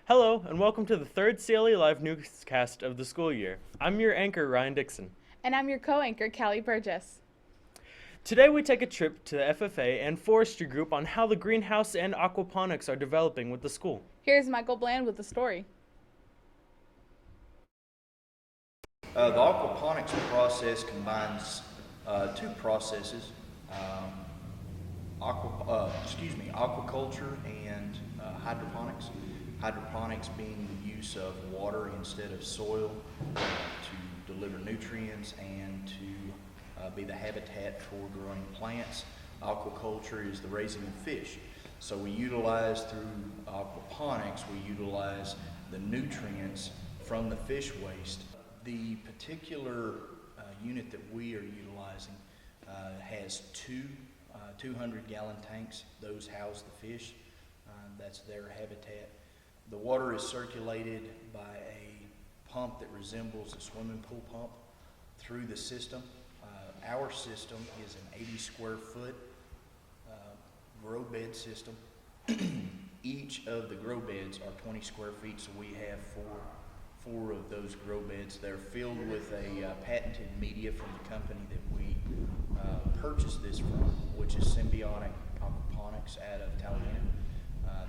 Hello, and welcome to the third CLE Live newscast of the school year. I'm your anchor, Ryan Dixon. And I'm your co-anchor, Callie Burgess. Today we take a trip to the FFA and forestry group on how the greenhouse and aquaponics are developing with the school. Here's Michael Bland with the story. The aquaponics process combines two processes, aquaculture and hydroponics. Hydroponics being the use of water instead of soil to deliver nutrients and to be the habitat for growing plants. Aquaculture is the raising of fish. So we utilize through aquaponics, we utilize the nutrients from the fish waste. The particular unit that we are utilizing has two 200-gallon tanks. Those house the fish. That's their habitat. The water is circulated by a pump that resembles a swimming pool pump through the system. Our system is an 80 square foot grow bed system. Each of the grow beds are 20 square feet, so we have four of those grow beds. They're filled with a patented media from the company that we purchased this from, which is Symbiotic Aquaponics out of Tallahassee.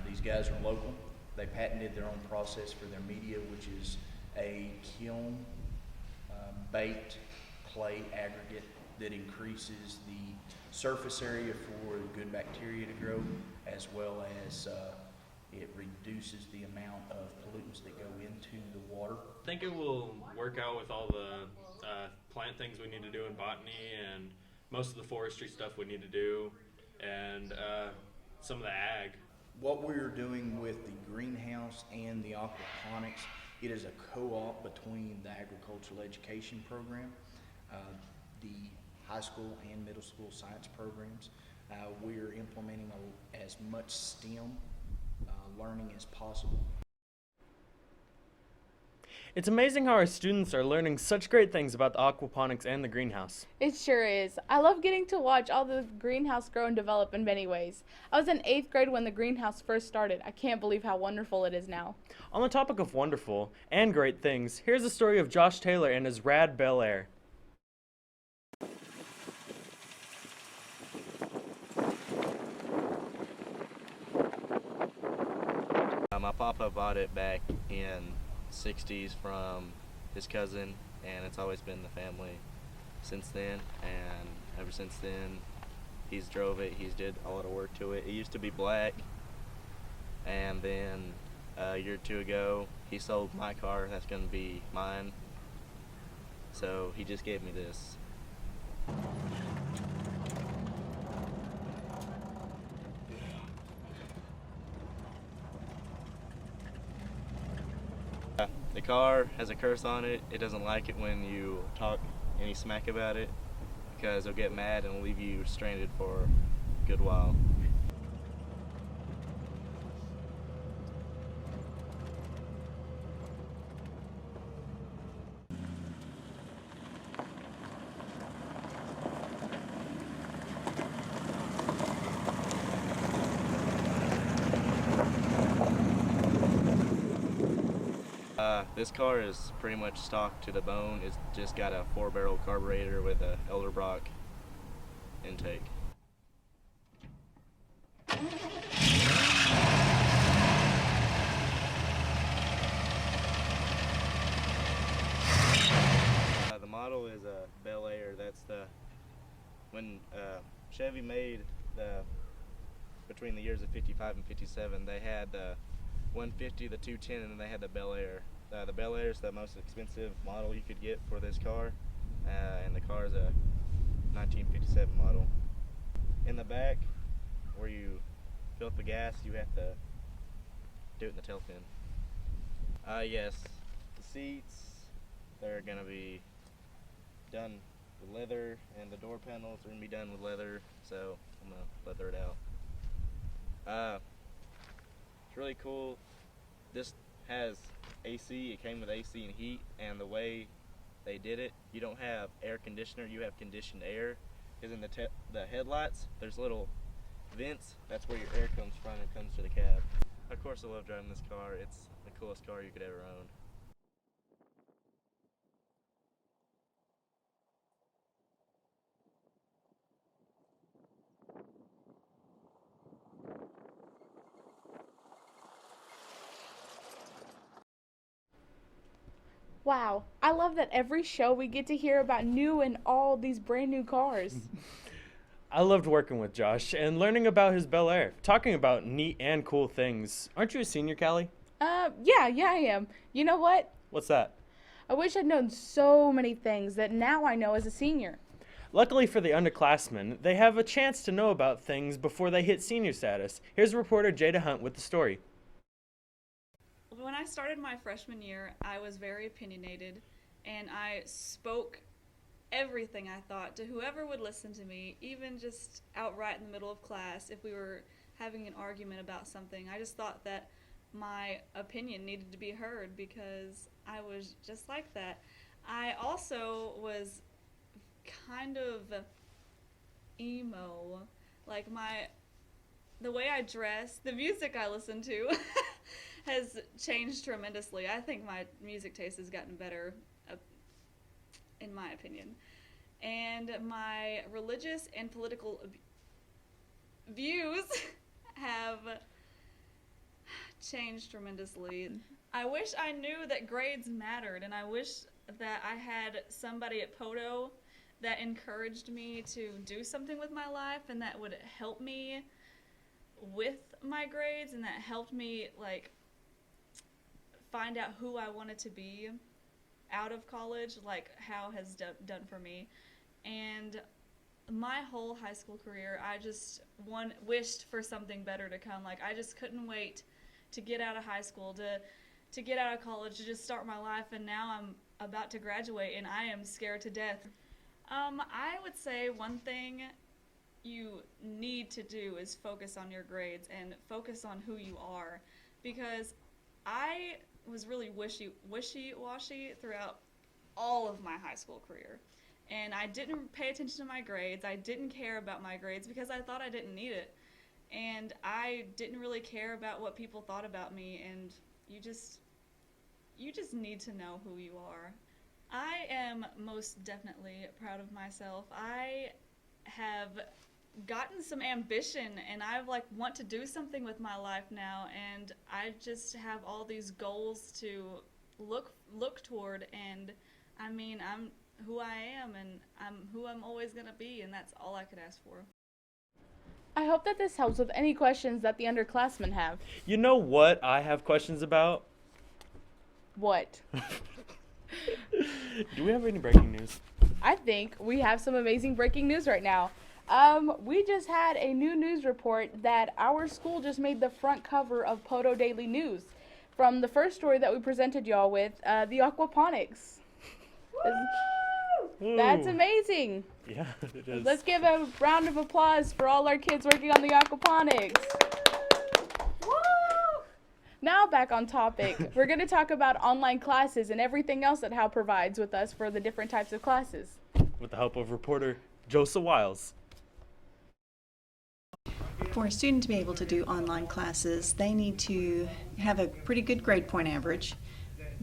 These guys are local. They patented their own process for their media, which is a kiln baked clay aggregate that increases the surface area for good bacteria to grow, as well as it reduces the amount of pollutants that go into the water. I think it will work out with all the plant things we need to do in botany and most of the forestry stuff we need to do, and some of the ag. What we're doing with the greenhouse and the aquaponics, it is a co-op between the agricultural education program, the high school and middle school science programs. We're implementing as much STEM learning as possible. It's amazing how our students are learning such great things about the aquaponics and the greenhouse. It sure is. I love getting to watch all the greenhouse grow and develop in many ways. I was in 8th grade when the greenhouse first started. I can't believe how wonderful it is now. On the topic of wonderful and great things, here's the story of Josh Taylor and his rad Bel Air. My papa bought it back in the 60s from his cousin, and it's always been the family since then. And ever since then, he's drove it. He's did a lot of work to it. It used to be black, and then a year or two ago, he sold my car. That's going to be mine. So he just gave me this. The car has a curse on it. It doesn't like it when you talk any smack about it, because it'll get mad and leave you stranded for a good while. This car is pretty much stock to the bone. It's just got a 4-barrel carburetor with a Elderbrock intake. The model is a Bel Air. That's when Chevy made between the years of 55 and 57, they had the 150, the 210, and then they had the Bel Air. The Bel Air is the most expensive model you could get for this car, and the car is a 1957 model. In the back, where you fill up the gas, you have to do it in the tail fin. Yes, the seats, they're going to be done with leather, and the door panels are going to be done with leather, so I'm going to leather it out. It's really cool. This has AC. It came with AC and heat, and the way they did it, you don't have air conditioner, you have conditioned air. Because in the headlights, there's little vents. That's where your air comes from and comes to the cab. Of course, I love driving this car. It's the coolest car you could ever own. Wow, I love that every show we get to hear about new and all these brand new cars. I loved working with Josh and learning about his Bel Air, talking about neat and cool things. Aren't you a senior, Callie? Yeah, I am. You know what? What's that? I wish I'd known so many things that now I know as a senior. Luckily for the underclassmen, they have a chance to know about things before they hit senior status. Here's reporter Jada Hunt with the story. When I started my freshman year, I was very opinionated, and I spoke everything I thought to whoever would listen to me, even just outright in the middle of class if we were having an argument about something. I just thought that my opinion needed to be heard because I was just like that. I also was kind of emo. Like the way I dress, the music I listen to has changed tremendously. I think my music taste has gotten better, in my opinion. And my religious and political views have changed tremendously. I wish I knew that grades mattered, and I wish that I had somebody at Poto that encouraged me to do something with my life and that would help me with my grades and that helped me find out who I wanted to be out of college, like Howe has done for me. And my whole high school career, I just wished for something better to come. Like, I just couldn't wait to get out of high school, to get out of college, to just start my life, and now I'm about to graduate, and I am scared to death. I would say one thing you need to do is focus on your grades and focus on who you are, because I was really wishy-washy throughout all of my high school career. And I didn't pay attention to my grades. I didn't care about my grades because I thought I didn't need it. And I didn't really care about what people thought about me, and you just need to know who you are. I am most definitely proud of myself. I have gotten some ambition, and I want to do something with my life now, and I just have all these goals to look toward, and I mean, I'm who I am, and I'm who I'm always going to be, and that's all I could ask for. I hope that this helps with any questions that the underclassmen have. You know what I have questions about? What? Do we have any breaking news? I think we have some amazing breaking news right now. We just had a new news report that our school just made the front cover of Poto Daily News. From the first story that we presented y'all with, the Aquaponics. That's amazing. Yeah, it is. Let's give a round of applause for all our kids working on the aquaponics. Now back on topic. We're going to talk about online classes and everything else that Howe provides with us for the different types of classes. With the help of reporter Joseph Wiles. For a student to be able to do online classes, they need to have a pretty good grade point average,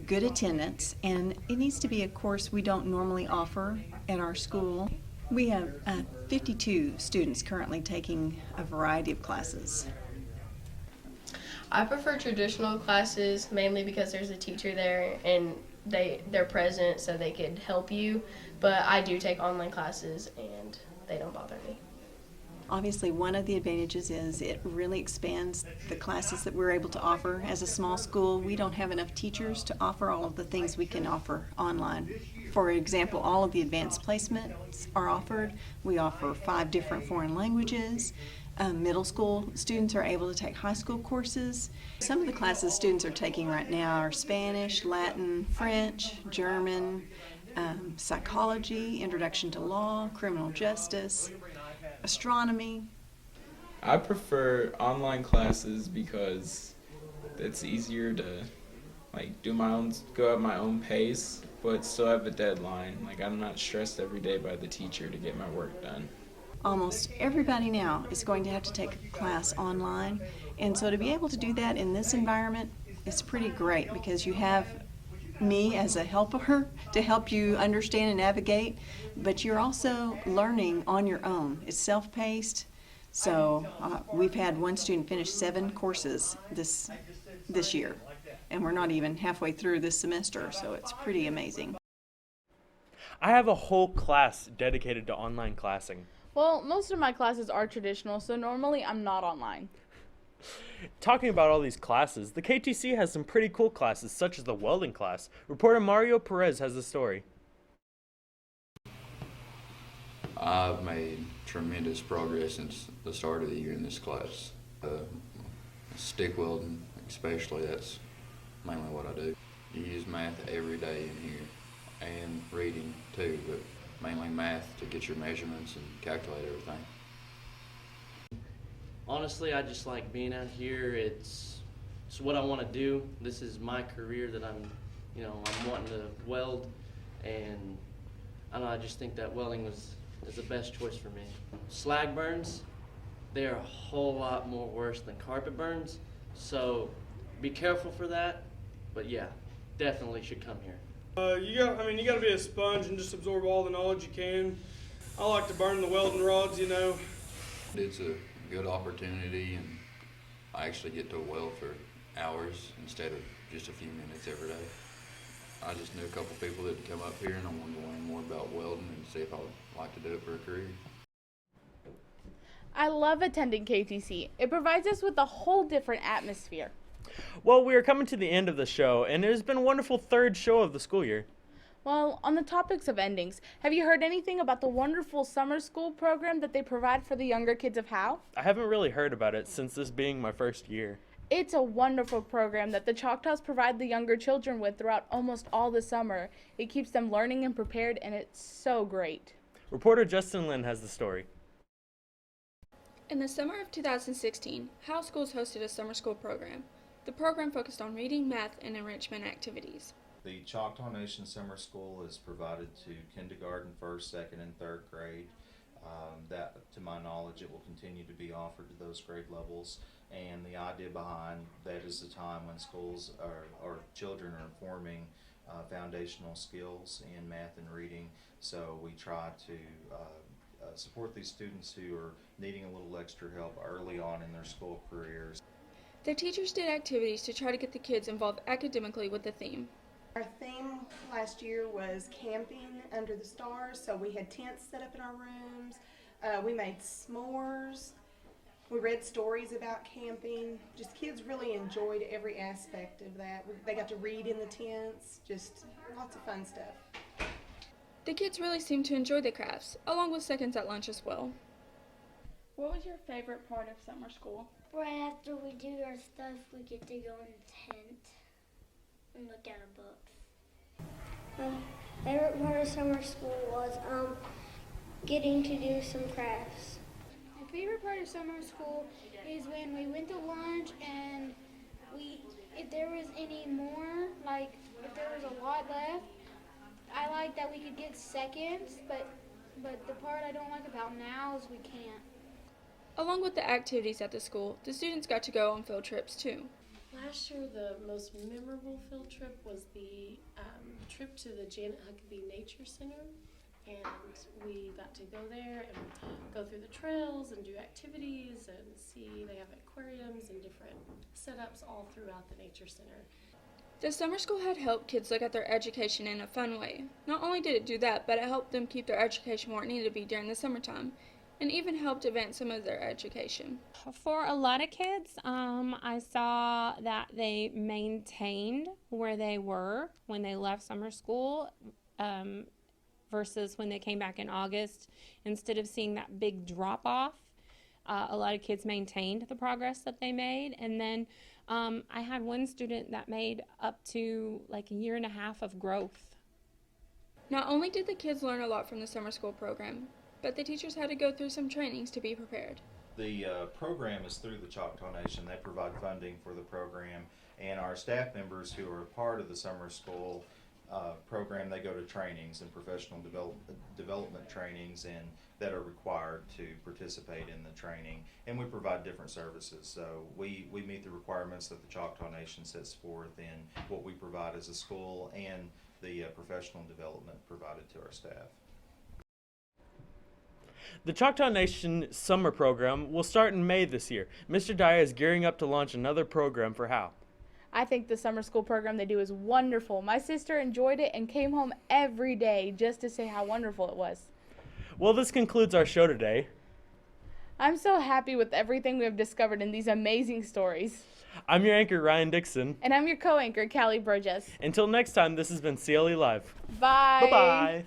good attendance, and it needs to be a course we don't normally offer at our school. We have 52 students currently taking a variety of classes. I prefer traditional classes mainly because there's a teacher there and they're present so they could help you, but I do take online classes and they don't bother me. Obviously, one of the advantages is it really expands the classes that we're able to offer. As a small school, we don't have enough teachers to offer all of the things we can offer online. For example, all of the advanced placements are offered. We offer 5 different foreign languages. Middle school students are able to take high school courses. Some of the classes students are taking right now are Spanish, Latin, French, German, psychology, introduction to law, criminal justice, astronomy. I prefer online classes because it's easier to go at my own pace, but still have a deadline. I'm not stressed every day by the teacher to get my work done. Almost everybody now is going to have to take a class online, And so to be able to do that in this environment is pretty great because you have me as a helper to help you understand and navigate, but you're also learning on your own. It's self-paced. So we've had one student finish 7 courses this year, and we're not even halfway through this semester, so it's pretty amazing. I have a whole class dedicated to online classing. Well, most of my classes are traditional, so normally I'm not online. Talking about all these classes, the KTC has some pretty cool classes, such as the welding class. Reporter Mario Perez has the story. I've made tremendous progress since the start of the year in this class. Stick welding, especially, that's mainly what I do. You use math every day in here, and reading too, but mainly math to get your measurements and calculate everything. Honestly, I just like being out here. It's what I want to do. This is my career that I'm wanting to weld, and I don't know, I just think that welding is the best choice for me. Slag burns, they are a whole lot more worse than carpet burns, so be careful for that. But yeah, definitely should come here. You got to be a sponge and just absorb all the knowledge you can. I like to burn the welding rods, It's a good opportunity, and I actually get to weld for hours instead of just a few minutes every day. I just knew a couple people that had come up here, and I wanted to learn more about welding and see if I would like to do it for a career. I love attending KTC. It provides us with a whole different atmosphere. Well, we are coming to the end of the show, and it has been a wonderful third show of the school year. Well, on the topics of endings, have you heard anything about the wonderful summer school program that they provide for the younger kids of Howe? I haven't really heard about it since this being my first year. It's a wonderful program that the Choctaws provide the younger children with throughout almost all the summer. It keeps them learning and prepared, and it's so great. Reporter Justin Lin has the story. In the summer of 2016, Howe Schools hosted a summer school program. The program focused on reading, math, and enrichment activities. The Choctaw Nation Summer School is provided to kindergarten, 1st, 2nd, and 3rd grade. That, to my knowledge, it will continue to be offered to those grade levels. And the idea behind that is the time when schools or children are forming foundational skills in math and reading. So we try to support these students who are needing a little extra help early on in their school careers. The teachers did activities to try to get the kids involved academically with the theme. Our theme last year was camping under the stars, so we had tents set up in our rooms. We made s'mores. We read stories about camping. Just kids really enjoyed every aspect of that. They got to read in the tents, just lots of fun stuff. The kids really seemed to enjoy the crafts, along with seconds at lunch as well. What was your favorite part of summer school? Right after we do our stuff, we get to go in the tent and look at our books. Favorite part of summer school was getting to do some crafts. My favorite part of summer school is when we went to lunch and if there was any more, like if there was a lot left, I like that we could get seconds, but the part I don't like about now is we can't. Along with the activities at the school, the students got to go on field trips too. Last year, the most memorable field trip was the trip to the Janet Huckabee Nature Center, and we got to go there and go through the trails and do activities and see they have aquariums and different setups all throughout the Nature Center. The summer school had helped kids look at their education in a fun way. Not only did it do that, but it helped them keep their education where it needed to be during the summertime, and even helped advance some of their education. For a lot of kids, I saw that they maintained where they were when they left summer school versus when they came back in August. Instead of seeing that big drop-off, a lot of kids maintained the progress that they made. And then I had one student that made up to like a year and a half of growth. Not only did the kids learn a lot from the summer school program, but the teachers had to go through some trainings to be prepared. The program is through the Choctaw Nation. They provide funding for the program, and our staff members who are part of the summer school program, they go to trainings and professional development trainings and that are required to participate in the training, and we provide different services. So we meet the requirements that the Choctaw Nation sets forth in what we provide as a school and the professional development provided to our staff. The Choctaw Nation summer program will start in May this year. Mr. Dyer is gearing up to launch another program for Howe. I think the summer school program they do is wonderful. My sister enjoyed it and came home every day just to say how wonderful it was. Well, this concludes our show today. I'm so happy with everything we have discovered in these amazing stories. I'm your anchor, Ryan Dixon. And I'm your co-anchor, Callie Burgess. Until next time, this has been CLE Live. Bye. Bye-bye.